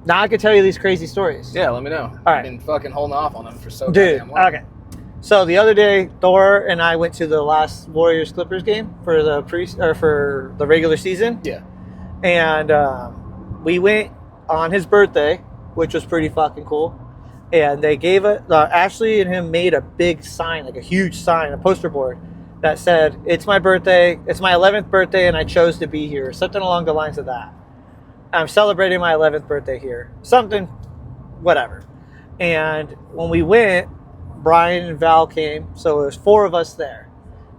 Now I can tell you these crazy stories. Yeah, let me know. All right. I've been fucking holding off on them for so Dude, goddamn long. okay. So the other day, Thor and I went to the last Warriors Clippers game for the for the regular season. Yeah. And we went on his birthday, which was pretty fucking cool. And they gave Ashley and him made a big sign, like a huge sign, a poster board that said, "It's my birthday. It's my 11th birthday, and I chose to be here." Something along the lines of that. I'm celebrating my 11th birthday here. Something, whatever. And when we went, Brian and Val came, so it was 4 of us there.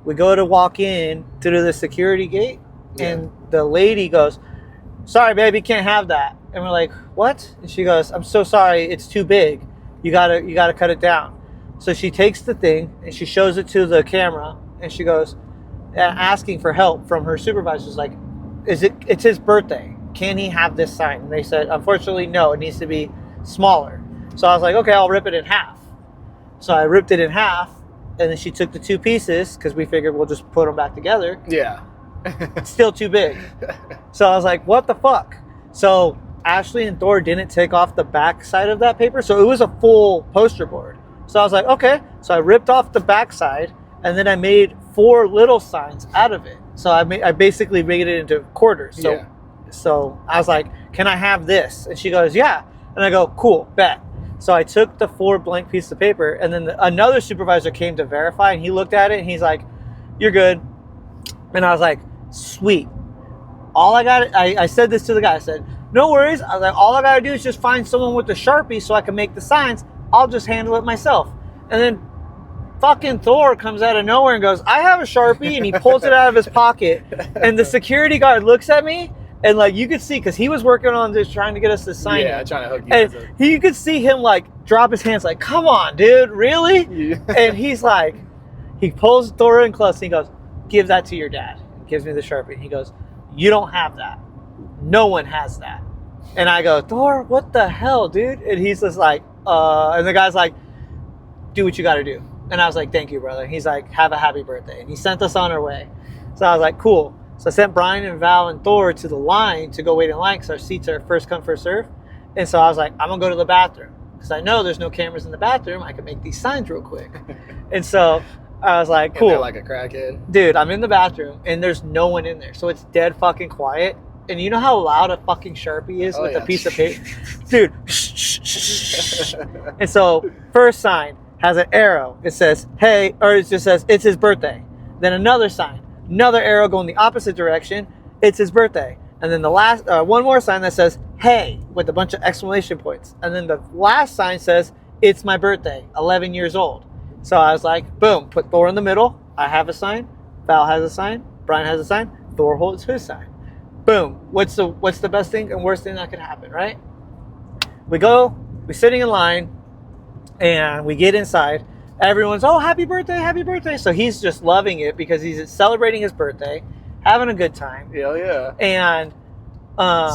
We go to walk in to do the security gate, and the lady goes, "Sorry, baby, can't have that." And we're like, "What?" And she goes, "I'm so sorry, it's too big. You gotta cut it down." So she takes the thing and she shows it to the camera, and she goes, asking for help from her supervisors, like, "It's his birthday. Can he have this sign?" And they said, "Unfortunately, no, it needs to be smaller." So I was like, "Okay, I'll rip it in half." So I ripped it in half, and then she took the 2 pieces because we figured we'll just put them back together. Yeah. Still too big. So I was like, what the fuck? So Ashley and Thor didn't take off the back side of that paper, so it was a full poster board. So I was like, okay. So I ripped off the back side, and then I made 4 little signs out of it. So I basically made it into quarters. So, so I was like, "Can I have this?" And she goes, "Yeah." And I go, "Cool, bet." So I took the 4 blank pieces of paper, and then another supervisor came to verify, and he looked at it, and he's like, "You're good." And I was like, "Sweet." I said this to the guy. I said, "No worries." I was like, "All I got to do is just find someone with a Sharpie so I can make the signs. I'll just handle it myself." And then fucking Thor comes out of nowhere and goes, "I have a Sharpie," and he pulls it out of his pocket. And the security guard looks at me, and like you could see, because he was working on this, trying to get us to sign it. Yeah, trying to hook you guys up. You could see him like drop his hands, like, "Come on, dude, really?" Yeah. And he's like, he pulls Thor in close, and he goes, "Give that to your dad." He gives me the Sharpie, and he goes, "You don't have that. No one has that." And I go, "Thor, what the hell, dude?" And he's just like, and the guy's like, "Do what you got to do." And I was like, "Thank you, brother." He's like, "Have a happy birthday." And he sent us on our way. So I was like, cool. So I sent Brian and Val and Thor to the line to go wait in line because our seats are first come, first serve. And so I was like, I'm going to go to the bathroom because I know there's no cameras in the bathroom. I can make these signs real quick. And so I was like, cool. And they're like a crackhead. Dude, I'm in the bathroom and there's no one in there. So it's dead fucking quiet. And you know how loud a fucking Sharpie is with a piece of paper? Dude. And so first sign has an arrow. It says, "Hey," or it just says, "It's his birthday." Then another sign, another arrow going the opposite direction. "It's his birthday." And then the last, one more sign that says, "Hey," with a bunch of exclamation points. And then the last sign says, "It's my birthday, 11 years old." So I was like, boom, put Thor in the middle. I have a sign. Val has a sign. Brian has a sign. Thor holds his sign. Boom. What's the best thing and worst thing that could happen, right? We're sitting in line, and we get inside. Everyone's, "Oh, happy birthday, happy birthday." So he's just loving it because he's celebrating his birthday, having a good time. Hell yeah. And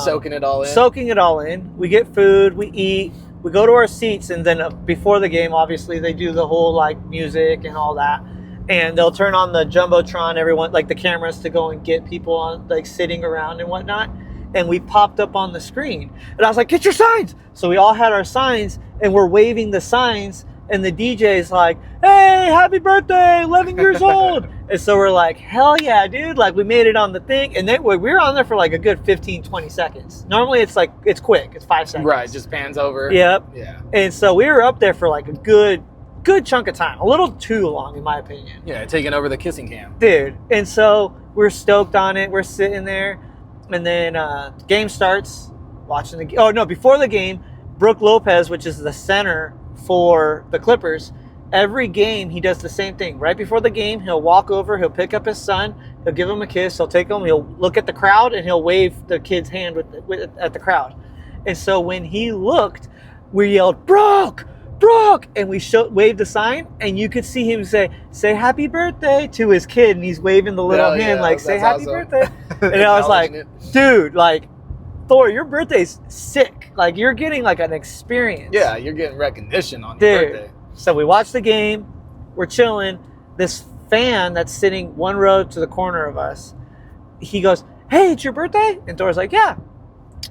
soaking it all in. Soaking it all in. We get food, we eat, we go to our seats, and then before the game, obviously, they do the whole, like, music and all that. And they'll turn on the Jumbotron, everyone, like, the cameras to go and get people on, like, sitting around and whatnot. And we popped up on the screen. And I was like, "Get your signs!" So we all had our signs, and we're waving the signs, and the DJ's like, "Hey, happy birthday, 11 years old." And so we're like, hell yeah, dude. Like, we made it on the thing. And then we were on there for like a good 15, 20 seconds. Normally it's like, it's quick. It's 5 seconds. Right, just pans over. Yep. Yeah. And so we were up there for like a good chunk of time. A little too long, in my opinion. Yeah, taking over the kissing cam. Dude. And so we're stoked on it. We're sitting there. And then game starts. Watching the game. Oh, no, before the game, Brooke Lopez, which is the center for the Clippers, every game he does the same thing. Right before the game, he'll walk over, he'll pick up his son, he'll give him a kiss, he'll take him, he'll look at the crowd, and he'll wave the kid's hand at the crowd. And so when he looked, we yelled, "Brooke! Brooke!" And we waved the sign, and you could see him say happy birthday to his kid, and he's waving the little hand like, say happy birthday. And I was like, dude, like, Thor, your birthday's sick. Like, you're getting like an experience. Yeah, you're getting recognition on your birthday. So we watched the game. We're chilling. This fan that's sitting one row to the corner of us, he goes, "Hey, it's your birthday?" And Thor's like, "Yeah."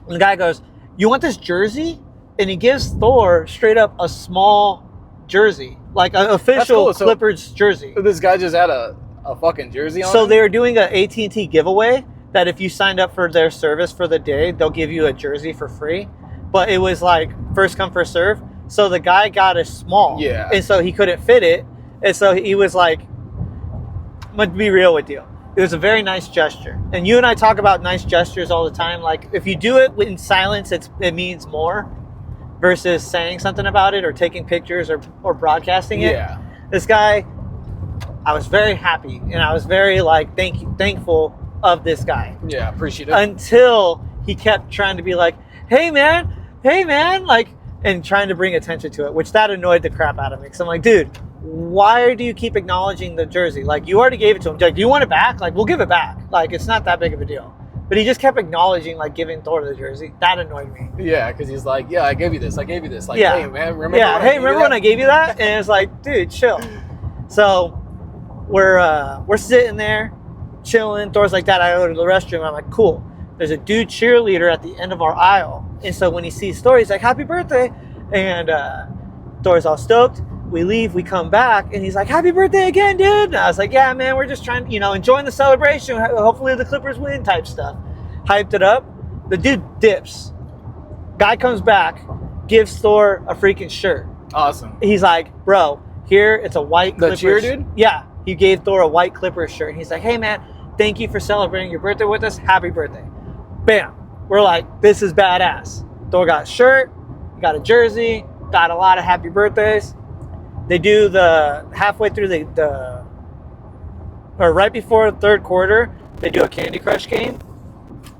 And the guy goes, you want this jersey? And he gives Thor straight up a small jersey, like an official cool. So Clippers jersey. This guy just had a fucking jersey on. So him? they were doing an AT&T giveaway that if you signed up for their service for the day, they'll give you a jersey for free. But it was like first come, first serve. So the guy got a small. Yeah. And so he couldn't fit it. And so he was like, I'm going to be real with you. It was a very nice gesture. And you and I talk about nice gestures all the time. Like if you do it in silence, it means more versus saying something about it or taking pictures or broadcasting it. Yeah. This guy, I was very happy and I was very like thankful of this guy. Yeah, appreciate it. Until he kept trying to be like, hey man, like, and trying to bring attention to it, which that annoyed the crap out of me. Because I'm like, dude, why do you keep acknowledging the jersey? Like, you already gave it to him. Like, do you want it back? Like, we'll give it back. Like, it's not that big of a deal. But he just kept acknowledging, like, giving Thor the jersey. That annoyed me. Yeah, because he's like, yeah, I gave you this. Like, yeah. Hey, man, remember? Yeah, hey, remember when I gave you that? And it's like, dude, chill. So we're sitting there, chilling. Thor's like, Dad, I go to the restroom. I'm like, cool. There's a dude cheerleader at the end of our aisle. And so when he sees Thor, he's like, happy birthday. And Thor's all stoked. We leave, we come back, and he's like, happy birthday again, dude. And I was like, yeah, man, we're just trying, enjoying the celebration. Hopefully the Clippers win type stuff. Hyped it up. The dude dips. Guy comes back, gives Thor a freaking shirt. Awesome. He's like, bro, here, it's a white The Clippers. cheer dude? Yeah. He gave Thor a white Clippers shirt. And he's like, hey, man, thank you for celebrating your birthday with us. Happy birthday. Bam. We're like, this is badass. Thor got a shirt, got a jersey, got a lot of happy birthdays. They do the halfway through or right before the third quarter, they do a Candy Crush game.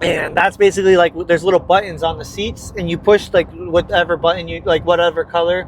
And that's basically like, there's little buttons on the seats and you push like whatever button whatever color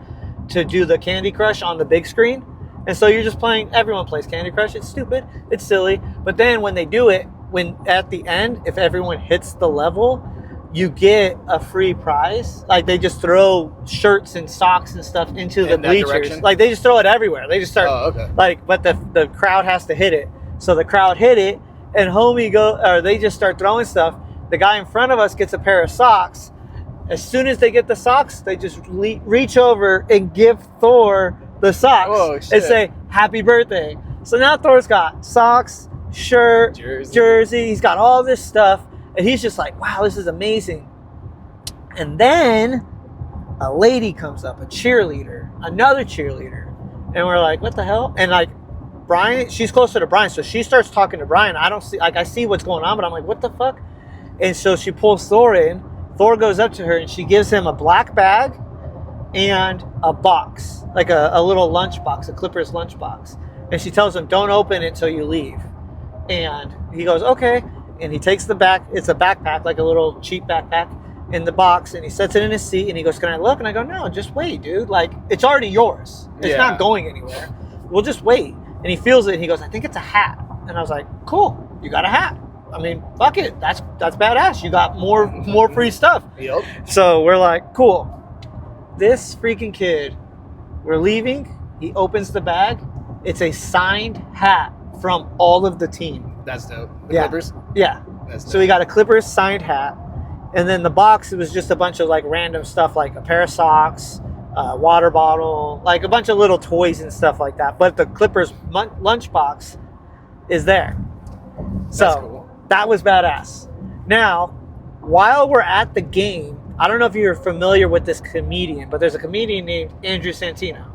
to do the Candy Crush on the big screen. And so you're just playing, everyone plays Candy Crush. It's stupid, it's silly. But then when they do it, when at the end, if everyone hits the level, you get a free prize. Like they just throw shirts and socks and stuff into the bleachers. Direction? Like they just throw it everywhere. They just start but the crowd has to hit it. So the crowd hit it and they just start throwing stuff. The guy in front of us gets a pair of socks. As soon as they get the socks, they just reach over and give Thor the socks and say, happy birthday. So now Thor's got socks, shirt, jersey. He's got all this stuff. And he's just like, wow, this is amazing. And then a lady comes up, another cheerleader. And we're like, what the hell? And like, Brian, she's closer to Brian. So she starts talking to Brian. I see what's going on, but I'm like, what the fuck? And so she pulls Thor in. Thor goes up to her and she gives him a black bag and a box, like a little lunch box, a Clippers lunch box. And she tells him, don't open it until you leave. And he goes, okay. And he takes the back, it's a backpack, like a little cheap backpack in the box, and he sets it in his seat and he goes, can I look? And I go, no, just wait, dude. Like, it's already yours. It's not going anywhere. We'll just wait. And he feels it and he goes, I think it's a hat. And I was like, cool, you got a hat. I mean, fuck it. That's badass. You got more free stuff. Yep. So we're like, cool. This freaking kid, we're leaving. He opens the bag. It's a signed hat from all of the team. That's dope. The Clippers? Yeah. That's dope. So we got a Clippers signed hat. And then the box, it was just a bunch of like random stuff, like a pair of socks, water bottle, like a bunch of little toys and stuff like that. But the Clippers lunch box is there. So cool. That was badass. Now, while we're at the game, I don't know if you're familiar with this comedian, but there's a comedian named Andrew Santino.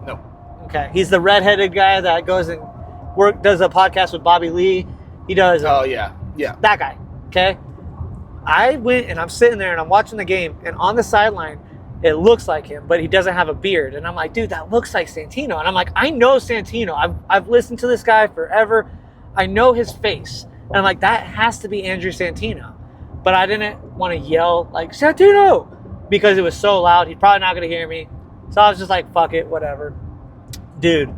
No. Okay. He's the redheaded guy that goes and does a podcast with Bobby Lee. He does. Yeah. That guy. Okay. I went and I'm sitting there and I'm watching the game, and on the sideline, it looks like him, but he doesn't have a beard. And I'm like, dude, that looks like Santino. And I'm like, I know Santino. I've listened to this guy forever. I know his face. And I'm like, that has to be Andrew Santino. But I didn't want to yell like, Santino, because it was so loud. He's probably not going to hear me. So I was just like, fuck it, whatever. Dude,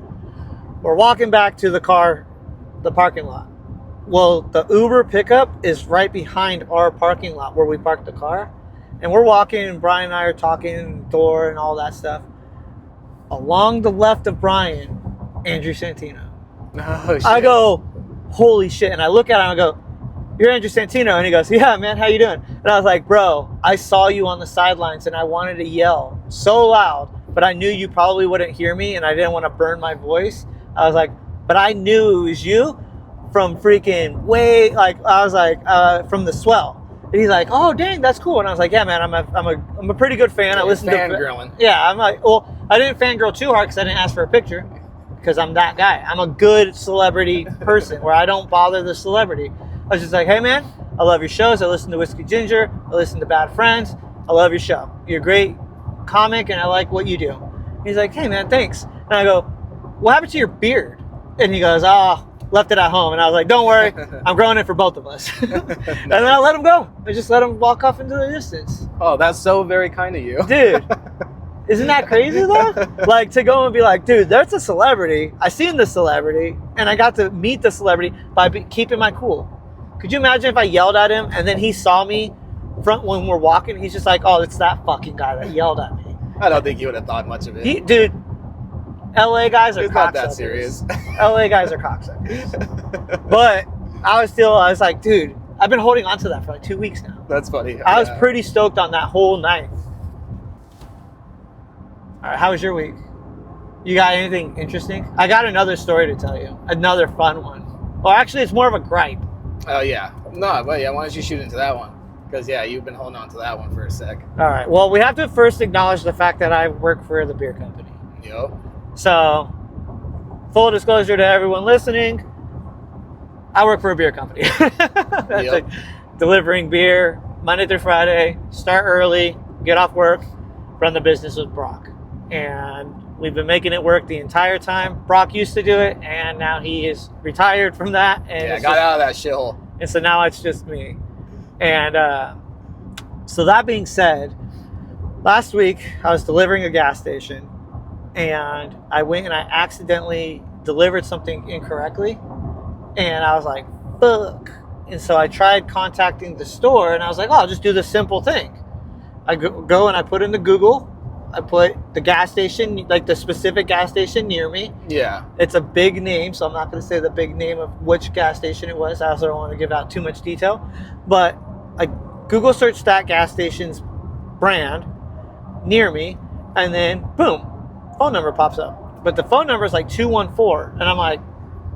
we're walking back to the parking lot. Well, the Uber pickup is right behind our parking lot where we parked the car. And we're walking, and Brian and I are talking, Thor and all that stuff. Along the left of Brian, Andrew Santino. Oh, shit. I go, holy shit. And I look at him and I go, you're Andrew Santino. And he goes, yeah, man, how you doing? And I was like, bro, I saw you on the sidelines and I wanted to yell so loud, but I knew you probably wouldn't hear me and I didn't want to burn my voice. I was like, but I knew it was you from freaking way, like, I was like, from the swell. And he's like, oh, dang, that's cool. And I was like, yeah, man, I'm a pretty good fan. I listen to fangirling. Yeah, I'm like, well, I didn't fangirl too hard because I didn't ask for a picture because I'm that guy. I'm a good celebrity person where I don't bother the celebrity. I was just like, hey, man, I love your shows. I listen to Whiskey Ginger. I listen to Bad Friends. I love your show. You're a great comic, and I like what you do. He's like, hey, man, thanks. And I go, what happened to your beard? And he goes, oh, left it at home. And I was like, don't worry, I'm growing it for both of us. Nice. And then I let him go. I just let him walk off into the distance. Oh, that's so very kind of you. Dude, isn't that crazy though? Like to go and be like, dude, there's a celebrity. I seen the celebrity and I got to meet the celebrity by keeping my cool. Could you imagine if I yelled at him and then he saw me when we're walking? He's just like, oh, it's that fucking guy that yelled at me. I don't think he would have thought much of it. Dude, LA guys are cocksuckers. It's not that serious. LA guys are cocksuckers. But I was like, dude, I've been holding on to that for like 2 weeks now. That's funny. I was pretty stoked on that whole night. All right, how was your week? You got anything interesting? I got another story to tell you. Another fun one. Well, actually, it's more of a gripe. Oh, yeah. No, but yeah, why don't you shoot into that one? Because, yeah, you've been holding on to that one for a sec. All right. Well, we have to first acknowledge the fact that I work for the beer company. Yep. So, full disclosure to everyone listening, I work for a beer company. That's like delivering beer Monday through Friday, start early, get off work, run the business with Brock. And we've been making it work the entire time. Brock used to do it, and now he is retired from that. And yeah, got out of that shithole. And so now it's just me. And so that being said, last week I was delivering a gas station. And I went and I accidentally delivered something incorrectly. And I was like, fuck. And so I tried contacting the store and I was like, oh, I'll just do the simple thing. I go and I put into Google. I put the gas station, like the specific gas station near me. Yeah. It's a big name, so I'm not going to say the big name of which gas station it was. I also don't want to give out too much detail. But I Google searched that gas station's brand near me. And then, boom. Phone number pops up, but the phone number is like 214, and I'm like,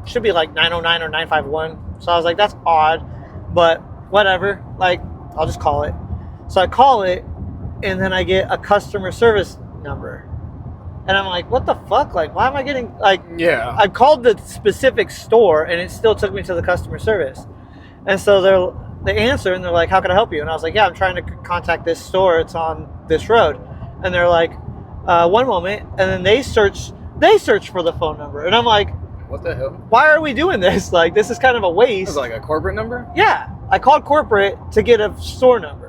should be like 909 or 951. So I was like, that's odd, but whatever. Like, I'll just call it. So I call it, and then I get a customer service number, and I'm like, what the fuck? Like, why am I getting like? Yeah. I called the specific store, and it still took me to the customer service, and so they answer, and they're like, how can I help you? And I was like, yeah, I'm trying to contact this store. It's on this road, and they're like. One moment, and then they search for the phone number, and I'm like, what the hell? Why are we doing this? Like, this is kind of a waste. It's like a corporate number? Yeah, I called corporate to get a store number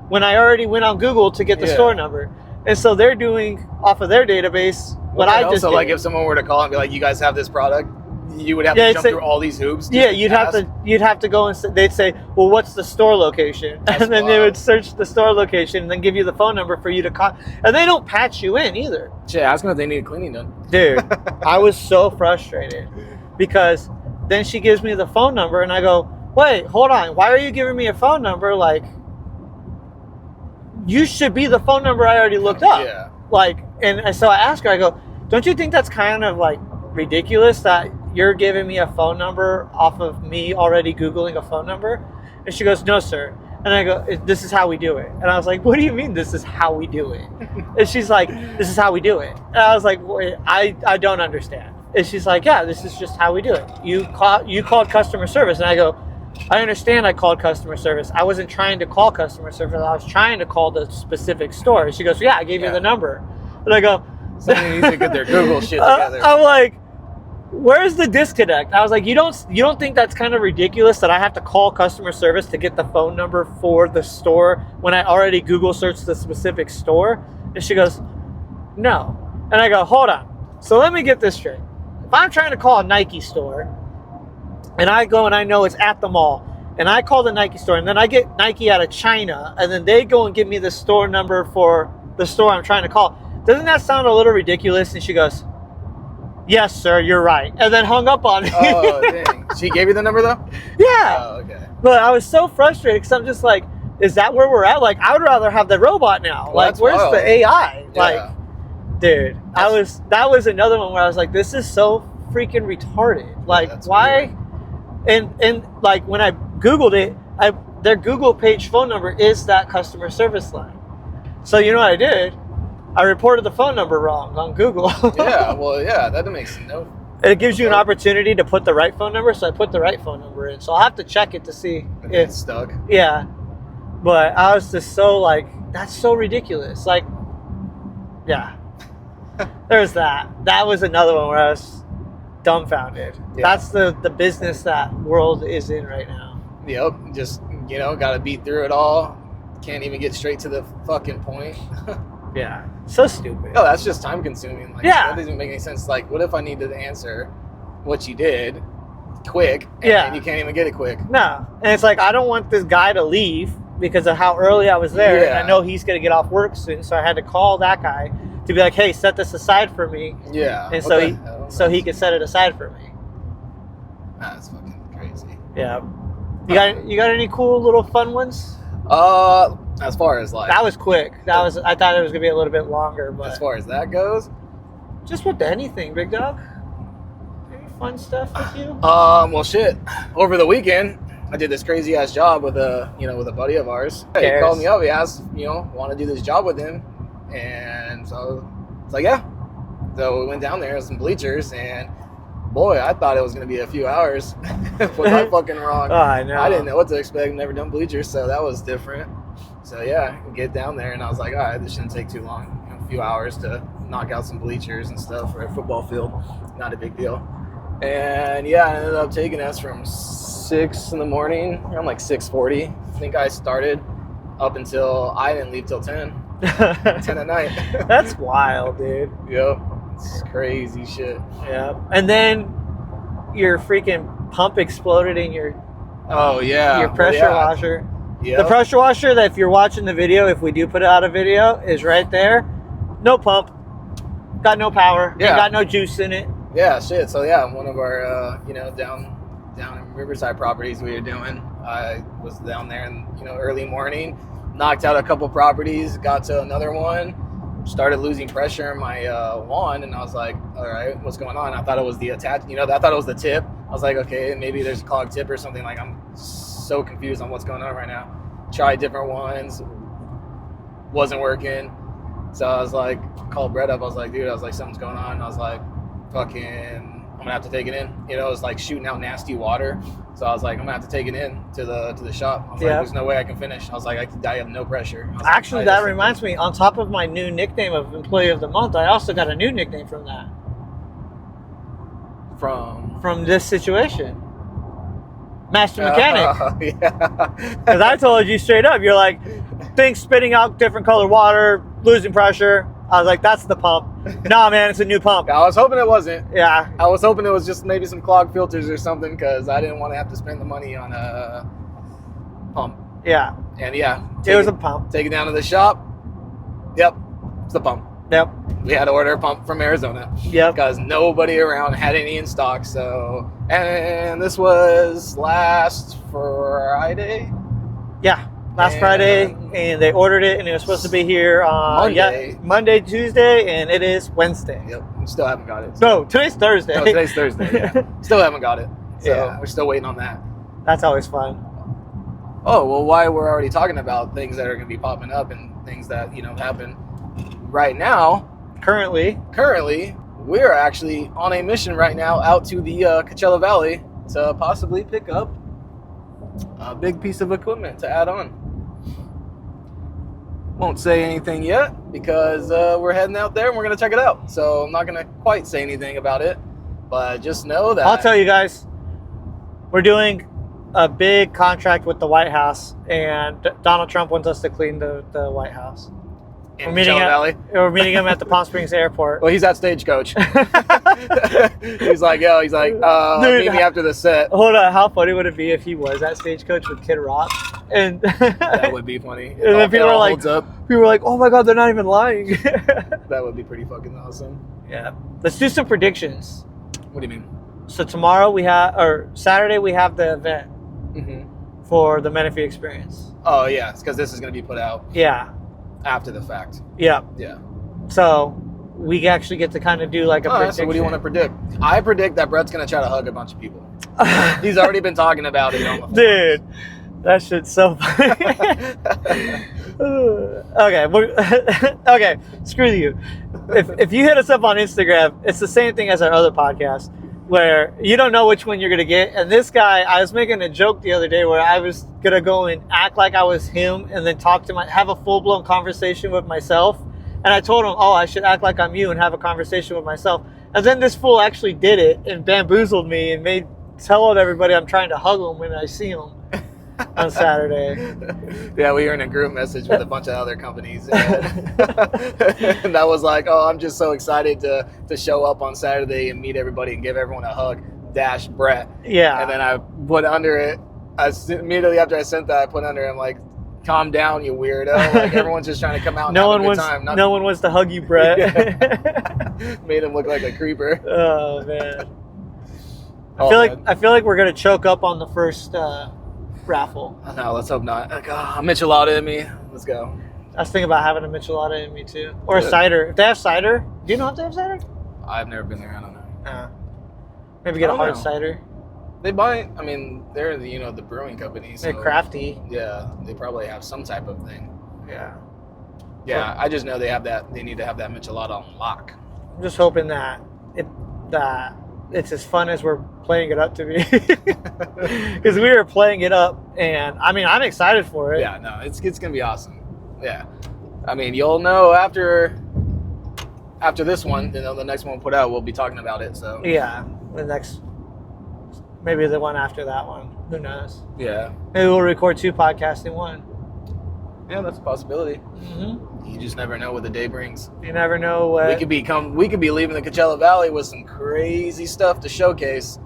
when I already went on Google to get the store number, and so they're doing off of their database what I just so did. like if someone were to call and be like, you guys have this product, you would have to jump through all these hoops. Yeah, you'd have to go and they'd say, well, what's the store location? And then they would search the store location and then give you the phone number for you to call. And they don't patch you in either. Shit, ask them if they need cleaning done. Dude, I was so frustrated because then she gives me the phone number and I go, wait, hold on. Why are you giving me a phone number? Like, you should be the phone number I already looked up. Yeah. Like, and so I asked her, I go, don't you think that's kind of like ridiculous that you're giving me a phone number off of me already Googling a phone number? And she goes, no, sir. And I go, this is how we do it. And I was like, what do you mean this is how we do it? And she's like, this is how we do it. And I was like, wait, I don't understand. And she's like, yeah, this is just how we do it. You called customer service. And I go, I understand I called customer service. I wasn't trying to call customer service. I was trying to call the specific store. And she goes, yeah, I gave you the number. And I go, someone needs to get their Google shit together. I'm like, where's the disconnect? I was like, you don't think that's kind of ridiculous that I have to call customer service to get the phone number for the store when I already Google searched the specific store? And she goes, no. And I go, hold on. So let me get this straight. If I'm trying to call a Nike store and I go and I know it's at the mall and I call the Nike store and then I get Nike out of China and then they go and give me the store number for the store I'm trying to call, doesn't that sound a little ridiculous? And she goes, yes, sir, you're right. And then hung up on me. Oh, dang. She gave you the number, though? Yeah. Oh, okay. But I was so frustrated because I'm just like, is that where we're at? Like, I would rather have the robot now. Well, like, that's where's wild. the AI? Yeah. Like, dude, that was another one where I was like, this is so freaking retarded. Like, that's why? And like when I Googled it, their Google page phone number is that customer service line. So you know what I did? I reported the phone number wrong on Google. Yeah, well, yeah, that makes no. It gives you an opportunity to put the right phone number, so I put the right phone number in. So I'll have to check it to see If if it's stuck. Yeah, but I was just so like, that's so ridiculous. Like, yeah, there's that. That was another one where I was dumbfounded. Yeah. That's the business that world is in right now. Yep, just, got to beat through it all. Can't even get straight to the fucking point. Yeah, so stupid. No, that's just time consuming. Like, Yeah. that doesn't make any sense. Like, what if I need to answer what you did quick, Yeah. and you can't even get it quick? No, and it's like, I don't want this guy to leave because of how early I was there, and Yeah. I know he's gonna get off work soon, so I had to call that guy to be like, hey, set this aside for me, Yeah. and What so he could set it aside for me. That's fucking crazy. Yeah. You got any cool little fun ones? As far as like, That was quick. I thought it was gonna be a little bit longer, but as far as that goes, just with anything, big dog. Any fun stuff with you? well, shit. Over the weekend, I did this crazy ass job with a buddy of ours. He Cares. called me up. He asked, want to do this job with him, and so it's like, yeah. So we went down there with some bleachers, and boy, I thought it was gonna be a few hours. Was I fucking wrong? Oh, I know. I didn't know what to expect. Never done bleachers, so that was different. So yeah, get down there, and I was like, all right, this shouldn't take too long. A few hours to knock out some bleachers and stuff for a football field. Not a big deal. And yeah, I ended up taking us from 6 in the morning, around like 6:40. I think I started up until I didn't leave till 10 at night. That's wild, dude. Yep, it's crazy shit. Yeah. And then your freaking pump exploded in your Oh yeah, your pressure washer. Yeah, The pressure washer that, if you're watching the video, if we do put out a video, is right there. No pump. Got no power. Yeah. Got no juice in it. Yeah, shit. So yeah, one of our down in Riverside properties we were doing. I was down there in early morning, knocked out a couple properties, got to another one, started losing pressure in my wand, and I was like, all right, what's going on? I thought it was the attach. I thought it was the tip. I was like, okay, maybe there's a clogged tip or something. Like, I'm so confused on what's going on right now. Tried different ones, wasn't working. So I was like, called Brett up. I was like, dude, something's going on. I was like, fucking, I'm gonna have to take it in. It was like shooting out nasty water. So I was like, I'm gonna have to take it in to the shop. I was like, there's no way I can finish. I was like, I have no pressure. I was Actually, like, that reminds me, on top of my new nickname of Employee of the Month, I also got a new nickname from that. From this situation. Master Mechanic. Yeah. Because I told you straight up, you're like, things spitting out different color water, losing pressure. I was like, that's the pump. Nah, man, it's a new pump. I was hoping it wasn't. Yeah. I was hoping it was just maybe some clogged filters or something, because I didn't want to have to spend the money on a pump. Yeah. And yeah, It was a pump. Take it down to the shop. Yep, it's the pump. Yep. We had to order a pump from Arizona. Yep. Because nobody around had any in stock. So, and this was last Friday. Yeah. Last Friday, and they ordered it, and it was supposed to be here on Monday, Tuesday, and it is Wednesday. Yep, still haven't got it. No, today's Thursday. No, today's Thursday. Yeah. Still haven't got it. So Yeah. we're still waiting on that. That's always fun. Oh, well, why we're already talking about things that are going to be popping up and things that, happen right now. Currently, we're actually on a mission right now out to the Coachella Valley to possibly pick up a big piece of equipment to add on. Won't say anything yet because we're heading out there and we're going to check it out. So I'm not going to quite say anything about it, but just know that... I'll tell you guys, we're doing a big contract with the White House, and Donald Trump wants us to clean the White House. in Coachella Valley. We're meeting him at the Palm Springs airport. Well, he's at Stagecoach. he's like, meet me after the set. Hold on, how funny would it be if he was at Stagecoach with Kid Rock? And That would be funny. And then people were like, oh my God, they're not even lying. That would be pretty fucking awesome. Yeah. Let's do some predictions. What do you mean? So tomorrow Saturday we have the event. Mm-hmm. for the Menifee experience. Oh yeah, it's because this is going to be put out Yeah. after the fact. Yeah. Yeah. So we actually get to kind of do like a prediction. So what do you want to predict? I predict that Brett's going to try to hug a bunch of people. He's already been talking about it on the phone. Dude, that shit's so funny. Okay, screw you. If you hit us up on Instagram, it's the same thing as our other podcast, where you don't know which one you're gonna get. And this guy, I was making a joke the other day where I was gonna go and act like I was him, and then have a full blown conversation with myself. And I told him, oh, I should act like I'm you and have a conversation with myself. And then this fool actually did it and bamboozled me and telling everybody I'm trying to hug him when I see him on Saturday. Yeah, we were in a group message with a bunch of other companies. And that was like, oh, I'm just so excited to show up on Saturday and meet everybody and give everyone a hug, dash Brett. Yeah. And then I put under it, immediately after I sent that, I put under it, I'm like, calm down, you weirdo. Like, everyone's just trying to come out and have a good time. No one wants to hug you, Brett. Made him look like a creeper. Oh, man. I feel like we're gonna choke up on the first raffle. No, let's hope not. Like, Michelada in me. Let's go. I was thinking about having a Michelada in me too, or a cider. If they have cider, do you know if they have cider? I've never been there. I don't know. Maybe get a hard cider. They buy. I mean, they're the brewing company. So, they're crafty. Yeah, they probably have some type of thing. Yeah. Yeah, I just know they have that. They need to have that Michelada on lock. I'm just hoping that it's as fun as we're playing it up to be, because we were playing it up, and I mean, I'm excited for it. Yeah, no, it's gonna be awesome. Yeah, I mean, you'll know after this one, the next one we'll put out, we'll be talking about it. So yeah, maybe the one after that one. Who knows? Yeah, maybe we'll record 2 podcasts in one. Yeah, that's a possibility. Mm-hmm. You just never know what the day brings. You never know what we could be leaving the Coachella Valley with some crazy stuff to showcase,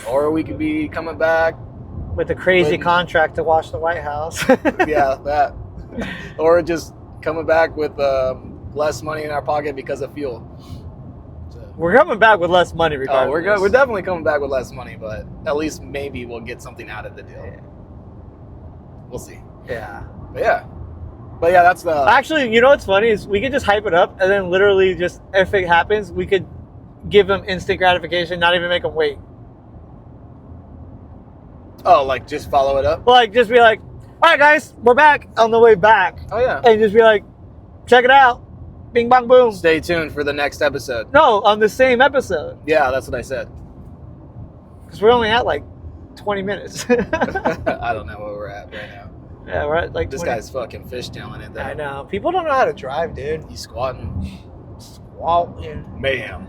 or we could be coming back with a crazy contract to watch the White House. Yeah, that, or just coming back with less money in our pocket because of fuel. So, we're coming back with less money, regardless. Oh, we're definitely coming back with less money, but at least maybe we'll get something out of the deal. Yeah. We'll see. Yeah. But yeah, that's the... Actually, you know what's funny is we could just hype it up, and then literally just, if it happens, we could give them instant gratification, not even make them wait. Oh, like just follow it up? Like, just be like, all right, guys, we're back on the way back. Oh, yeah. And just be like, check it out. Bing, bong, boom. Stay tuned for the next episode. No, on the same episode. Yeah, that's what I said. Because we're only at like 20 minutes. I don't know where we're at right now. Yeah, we're at like this 20. guy's fucking fishtailing it there. I know. People don't know how to drive, dude. He's squatting. Mayhem.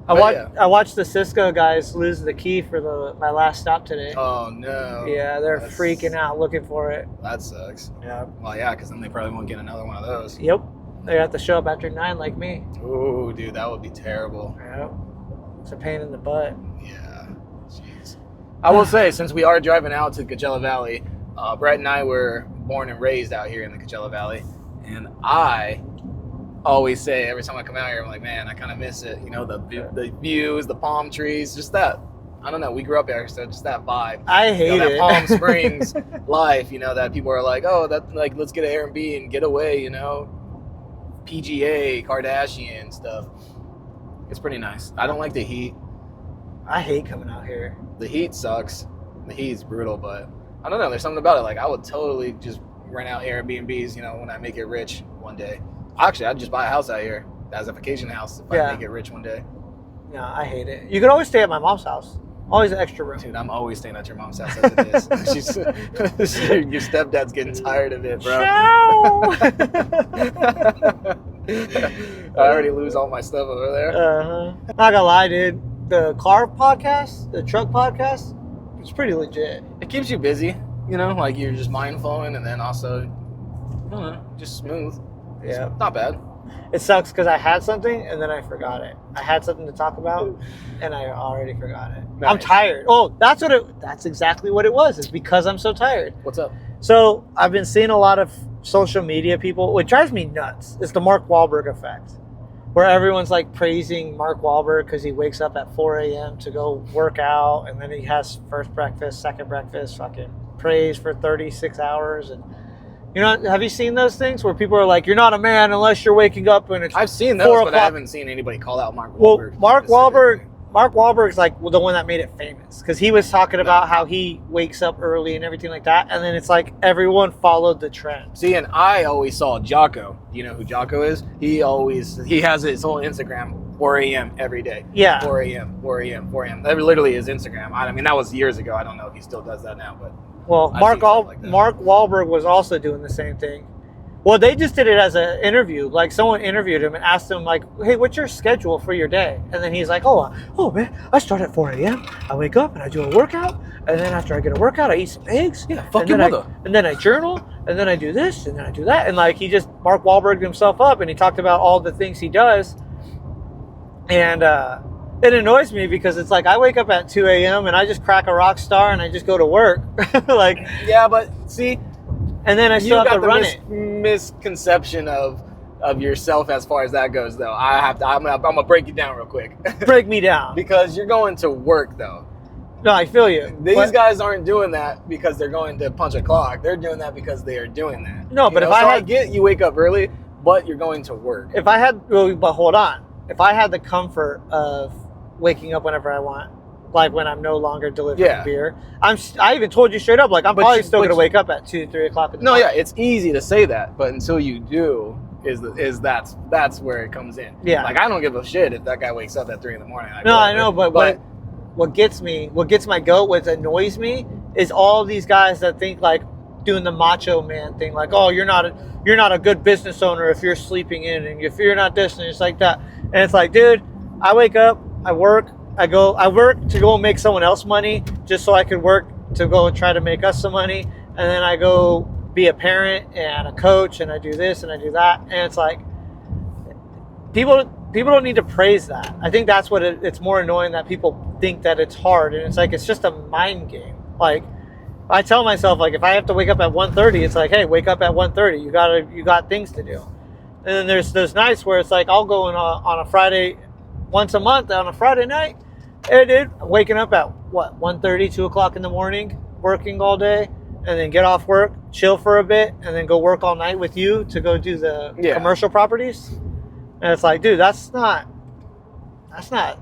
I watched the Cisco guys lose the key for my last stop today. Oh, no. Yeah, they're freaking out looking for it. That sucks. Yeah. Well, yeah, because then they probably won't get another one of those. Yep. They have to show up after 9 like me. Ooh, dude, that would be terrible. Yep. It's a pain in the butt. Yeah. Jeez. I will say, since we are driving out to Coachella Valley, Brett and I were born and raised out here in the Coachella Valley, and I always say every time I come out here, I'm like, man, I kind of miss it. You know, the views, the palm trees, just that. I don't know. We grew up here, so just that vibe. I hate that it. Palm Springs life. You know, that people are like, oh, that like let's get an Airbnb and get away. You know, PGA, Kardashian stuff. It's pretty nice. I don't like the heat. I hate coming out here. The heat sucks. The heat's brutal, but I don't know. There's something about it. Like, I would totally just rent out Airbnbs, you know, when I make it rich one day. Actually, I'd just buy a house out here as a vacation house if I make it rich one day. No, I hate it. You can always stay at my mom's house. Always an extra room. Dude, I'm always staying at your mom's house as it is. Your stepdad's getting tired of it, bro. No! I already lose all my stuff over there. Not gonna lie, dude. The car podcast, the truck podcast, it's pretty legit. It keeps you busy, you know, like you're just mind flowing, and then also, I don't know, just smooth. Yeah. It's not bad. It sucks because I had something and then I forgot it. I had something to talk about and I already forgot it. Nice. I'm tired. Oh, that's exactly what it was. It's because I'm so tired. What's up? So I've been seeing a lot of social media people, what drives me nuts is the Mark Wahlberg effect, where everyone's like praising Mark Wahlberg because he wakes up at 4 a.m. to go work out, and then he has first breakfast, second breakfast, fucking praised for 36 hours. And have you seen those things where people are like, you're not a man unless you're waking up and it's I've seen those, 4 but I o'clock. haven't seen anybody call out Mark Well, Wahlberg. Mark Wahlberg's like the one that made it famous because he was talking about how he wakes up early and everything like that, and then it's like everyone followed the trend. See, and I always saw Jocko. Do you know who Jocko is? He has his whole Instagram 4 a.m. every day. Yeah. 4 a.m. 4 a.m. 4 a.m. That literally is Instagram. I mean, that was years ago. I don't know if he still does that now, but well, Mark Wahlberg was also doing the same thing. Well, they just did it as an interview. Like someone interviewed him and asked him, like, "Hey, what's your schedule for your day?" And then he's like, "Oh man, I start at 4 a.m. I wake up and I do a workout, and then after I get a workout, I eat some eggs. Yeah, fuck your mother. And then I journal, and then I do this, and then I do that." And like Mark Wahlberg himself up, and he talked about all the things he does. And it annoys me because it's like I wake up at 2 a.m. and I just crack a rock star and I just go to work. Like, yeah, but see. And then I still have to run it. Misconception of yourself as far as that goes, though. I'm gonna break you down real quick. Break me down. Because you're going to work, though. No, I feel you. These guys aren't doing that because they're going to punch a clock. They're doing that because they are doing that. No, but I get you wake up early, but you're going to work. But hold on. If I had the comfort of waking up whenever I want, like when I'm no longer delivering beer, I even told you straight up, like I'm probably still gonna wake up at 2-3 o'clock in the morning. No, yeah, it's easy to say that, but until you do, that's where it comes in. Yeah, like I don't give a shit if that guy wakes up at 3 in the morning. I know, but what gets my goat, what annoys me, is all these guys that think like doing the macho man thing, like, oh, you're not a good business owner if you're sleeping in, and if you're not this, and it's like that, and it's like, dude, I wake up, I work. I work to go make someone else money just so I could work to go and try to make us some money. And then I go be a parent and a coach and I do this and I do that. And it's like, people don't need to praise that. I think that's what it's more annoying that people think that it's hard. And it's like, it's just a mind game. Like I tell myself, like, if I have to wake up at 1:30, it's like, hey, wake up at 1:30. You got things to do. And then there's those nights where it's like, I'll go on a Friday, once a month on a Friday night. Hey, dude, waking up at 1:30, 2 o'clock in the morning, working all day, and then get off work, chill for a bit, and then go work all night with you to go do the commercial properties. And it's like, dude, that's not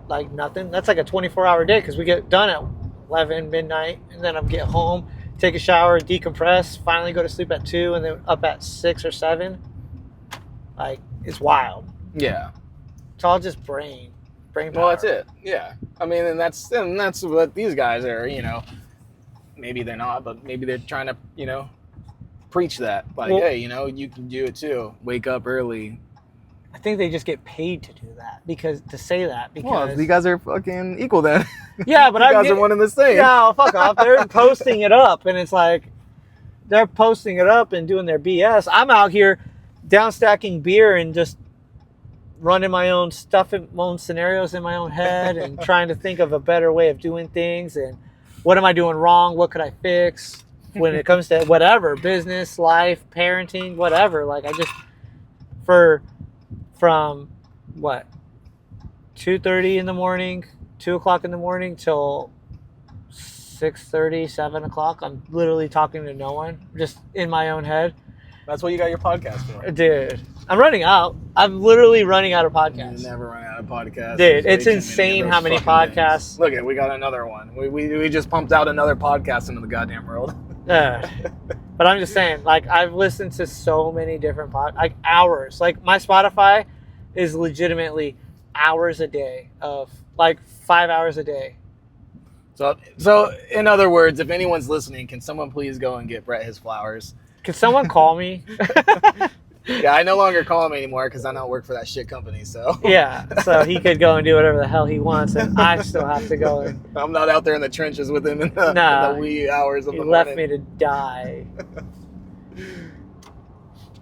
like nothing. That's like a 24-hour day because we get done at 11 midnight, and then I get home, take a shower, decompress, finally go to sleep at 2, and then up at 6 or 7. Like, it's wild. Yeah, it's all just brain power. Well, that's it. Yeah, I mean, and that's what these guys are. Maybe they're not, but maybe they're trying to preach that. Like, hey, you can do it too. Wake up early. I think they just get paid to do that because you guys are fucking equal then. Yeah, but you guys are one and the same. Yeah, fuck off. They're posting it up, and it's like they're posting it up and doing their BS. I'm out here down stacking beer and just running my own stuff, my own scenarios in my own head, and trying to think of a better way of doing things. And what am I doing wrong? What could I fix when it comes to whatever, business, life, parenting, whatever. Like I just from 2:30 in the morning, 2 o'clock in the morning till 6:30, 7 o'clock. I'm literally talking to no one, just in my own head. That's what you got your podcast for. Dude, I'm running out. I'm literally running out of podcasts. You never run out of podcasts. Dude, it's insane how many podcasts. Look, we got another one. We just pumped out another podcast into the goddamn world. But I'm just saying, like, I've listened to so many different like hours. Like, my Spotify is legitimately hours a day of, like, 5 hours a day. So in other words, if anyone's listening, can someone please go and get Brett his flowers? Can someone call me? Yeah, I no longer call him anymore because I don't work for that shit company, so. Yeah, so he could go and do whatever the hell he wants, and I still have to go and... I'm not out there in the trenches with him in the wee hours of the morning. He left me to die.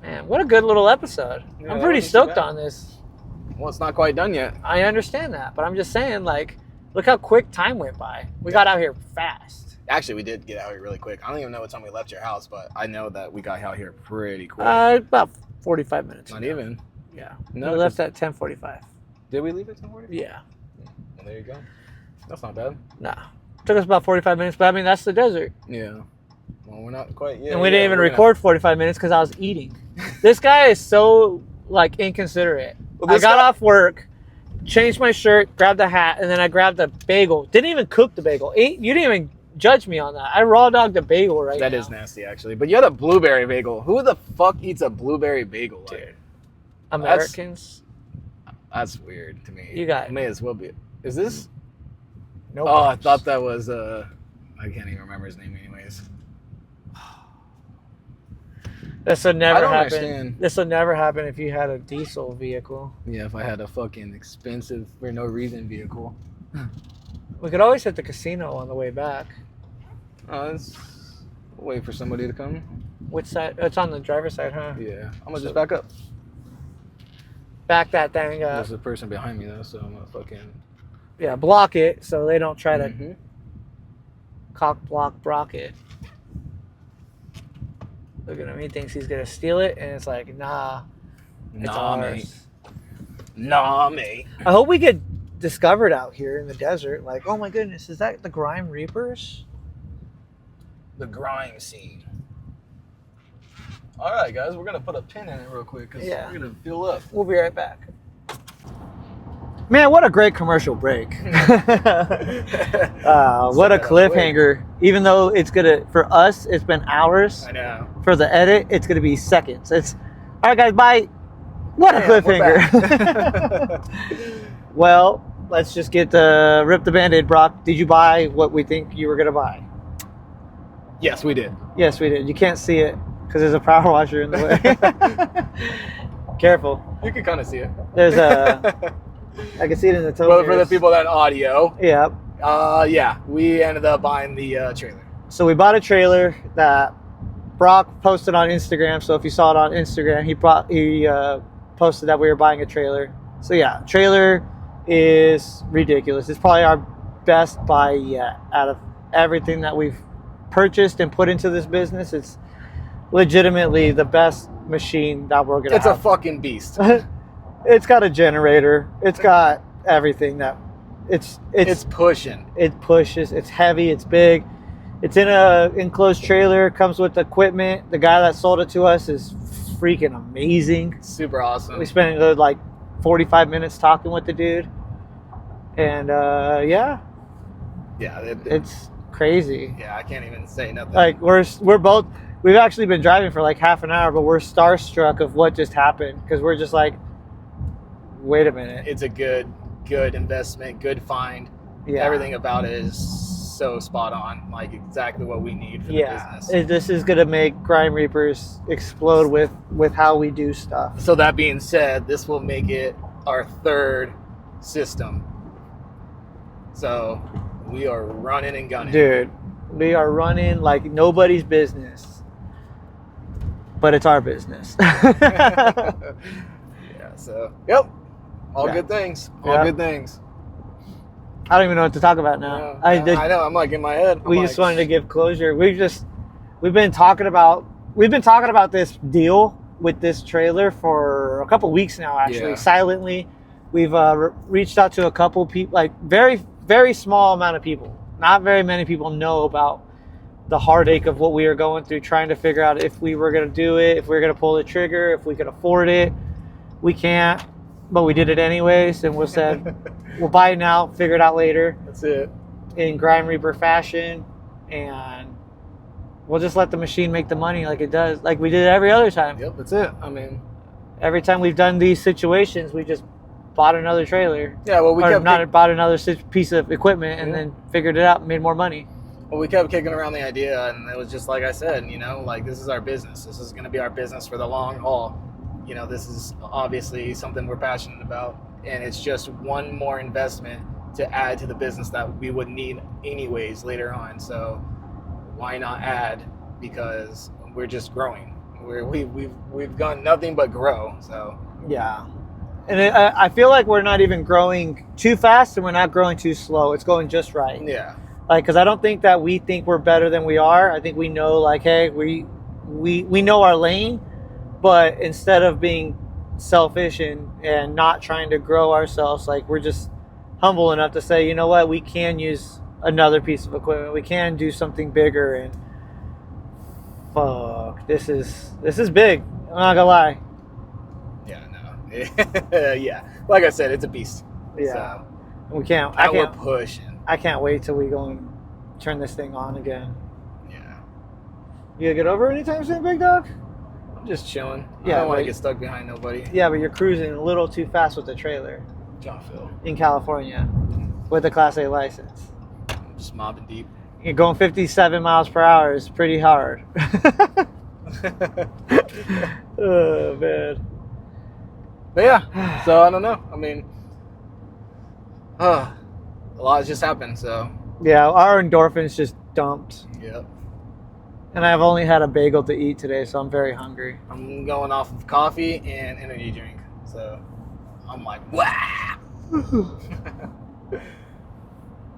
Man, what a good little episode. Yeah, I'm pretty stoked on this. Well, it's not quite done yet. I understand that, but I'm just saying, like, look how quick time went by. We got out here fast. Actually, we did get out here really quick. I don't even know what time we left your house, but I know that we got out here pretty quick. About 45 minutes. Not even? Yeah. No, we left at 10:45. Did we leave at 10:45? Yeah. Well, there you go. That's not bad. Nah. Took us about 45 minutes, but I mean, that's the desert. Yeah. Well, we're not quite yet. And we didn't even record 45 minutes because I was eating. This guy is so, like, inconsiderate. Well, I got off work, changed my shirt, grabbed a hat, and then I grabbed a bagel. Didn't even cook the bagel. You didn't even judge me on that. I raw dogged a bagel right now. That is nasty, actually. But you had a blueberry bagel. Who the fuck eats a blueberry bagel? Like? Dude. Americans. That's weird to me. You got it. May as well be. Is this? No. Oh, I thought that was I can't even remember his name anyways. This would never I don't happen. understand. This would never happen if you had a diesel vehicle. Yeah, if I had a fucking expensive for no reason vehicle. We could always hit the casino on the way back. Let's wait for somebody to come. Which side? It's on the driver's side, huh? Yeah, I'm gonna just back up. Back that thing up. There's a person behind me though, so I'm gonna fucking. Yeah, block it so they don't try to Mhm. cock block Brock it. Look at him. He thinks he's gonna steal it, and it's like, nah, it's Nah, mate. ours. Nah, mate. I hope we get discovered out here in the desert. Like, oh my goodness, is that the Grime Reapers? The grime scene. All right, guys, we're gonna put a pin in it real quick because Yeah. we're gonna fill up. We'll be right back. Man, what a great commercial break. What a cliffhanger. Even though it's gonna, for us, it's been hours. I know. For the edit, it's gonna be seconds. It's, all right, guys, bye. What a Yeah, we're cliffhanger. Well, let's just rip the Band-Aid, Brock. Did you buy what we think you were gonna buy? Yes, we did. Yes, we did. You can't see it because there's a power washer in the way. Careful. You can kind of see it. There's I can see it in the toe. But for the people that audio, Yeah. yeah, we ended up buying the trailer. So we bought a trailer that Brock posted on Instagram. So if you saw it on Instagram, he posted that we were buying a trailer. So yeah, trailer is ridiculous. It's probably our best buy yet out of everything that we've purchased and put into this business. It's legitimately the best machine that we're gonna It's have. a fucking beast. It's got a generator. It's got everything that it's pushing. It pushes. It's heavy. It's big. It's in a enclosed trailer. Comes with equipment. The guy that sold it to us is freaking amazing. Super awesome. We spent a good 45 minutes talking with the dude, and yeah, it's crazy. Yeah, I can't even say nothing. Like we're both. We've actually been driving for half an hour, but we're starstruck of what just happened because we're just like, wait a minute. It's a good investment, good find. Yeah. Everything about it is so spot on, like exactly what we need for the business. This is gonna make Grime Reapers explode with how we do stuff. So that being said, this will make it our third system. So we are running and gunning. Dude, we are running like nobody's business. But it's our business. Yeah, so yep. All good things. All good things. I don't even know what to talk about now. I know. I'm like in my head. We just wanted to give closure. We've been talking about this deal with this trailer for a couple weeks now. Actually, Yeah. silently, we've reached out to a couple people, very very small amount of people. Not very many people know about the heartache of what we are going through, trying to figure out if we were going to do it, if we were going to pull the trigger, if we could afford it. We can't, but we did it anyways, and we said we'll buy it now, figure it out later. That's it. In Grime Reaper fashion, and we'll just let the machine make the money like it does, like we did every other time. Yep, that's it. I mean, every time we've done these situations, we just bought another trailer. Yeah, well, bought another piece of equipment and then figured it out and made more money. Well, we kept kicking around the idea, and it was just like I said, this is our business. This is going to be our business for the long haul. This is obviously something we're passionate about, and it's just one more investment to add to the business that we would need anyways later on. So why not add? Because we're just growing. We've done nothing but grow. So yeah, and I feel like we're not even growing too fast, and we're not growing too slow. It's going just right. Yeah. Because I don't think that we think we're better than we are. I think we know, hey, we know our lane, but instead of being selfish and not trying to grow ourselves, we're just humble enough to say, you know what, we can use another piece of equipment. We can do something bigger, and fuck, this is big. I'm not gonna lie. Yeah, no. Yeah. Like I said, it's a beast. Yeah. So, We can't. we're pushing. I can't wait till we go and turn this thing on again. Yeah. You gonna get over anytime soon, big dog? I'm just chilling. Yeah, I don't want to but- get stuck behind nobody. Yeah, but you're cruising a little too fast with the trailer John Phil. in California with a Class A license. I'm just mobbing deep. You're going 57 miles per hour is pretty hard. Oh, man. But yeah, so I don't know. I mean, a lot has just happened. So Yeah, our endorphins just dumped. yeah, And I've only had a bagel to eat today, so I'm very hungry. I'm going off of coffee and energy drink. So I'm like, wow.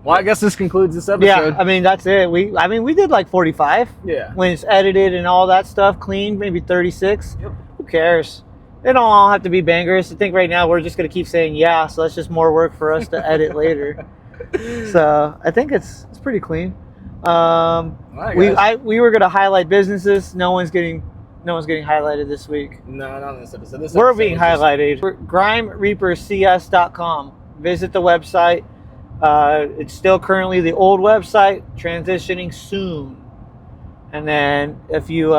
Well, I guess this concludes this episode. Yeah, I mean, that's it. We did like 45. Yeah. When it's edited and all that stuff, clean, maybe 36. Yep. Who cares? They don't all have to be bangers. I think right now we're just going to keep saying yeah, so that's just more work for us to edit later. So I think it's pretty clean. All right, guys. We were going to highlight businesses. No one's getting highlighted this week. No, not in this episode. This We're episode being was just- highlighted. GrimeReaperCS.com. Visit the website. It's still currently the old website, transitioning soon. And then if you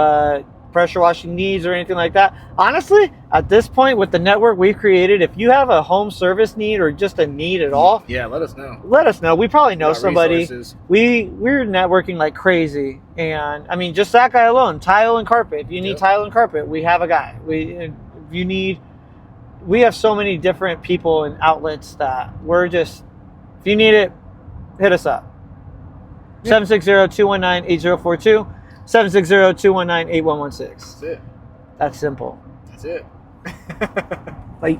pressure washing needs or anything like that, honestly, at this point with the network we've created, if you have a home service need or just a need at all, Yeah, let us know. let us know. We probably know Got somebody. resources. We're networking like crazy, and I mean, just that guy alone, tile and carpet. If you need Yep. tile and carpet, we have a guy. We have so many different people and outlets that we're just. If you need it, hit us up. 760-219-8042, 760-219-8116. That's it. That's simple. That's it. Bye.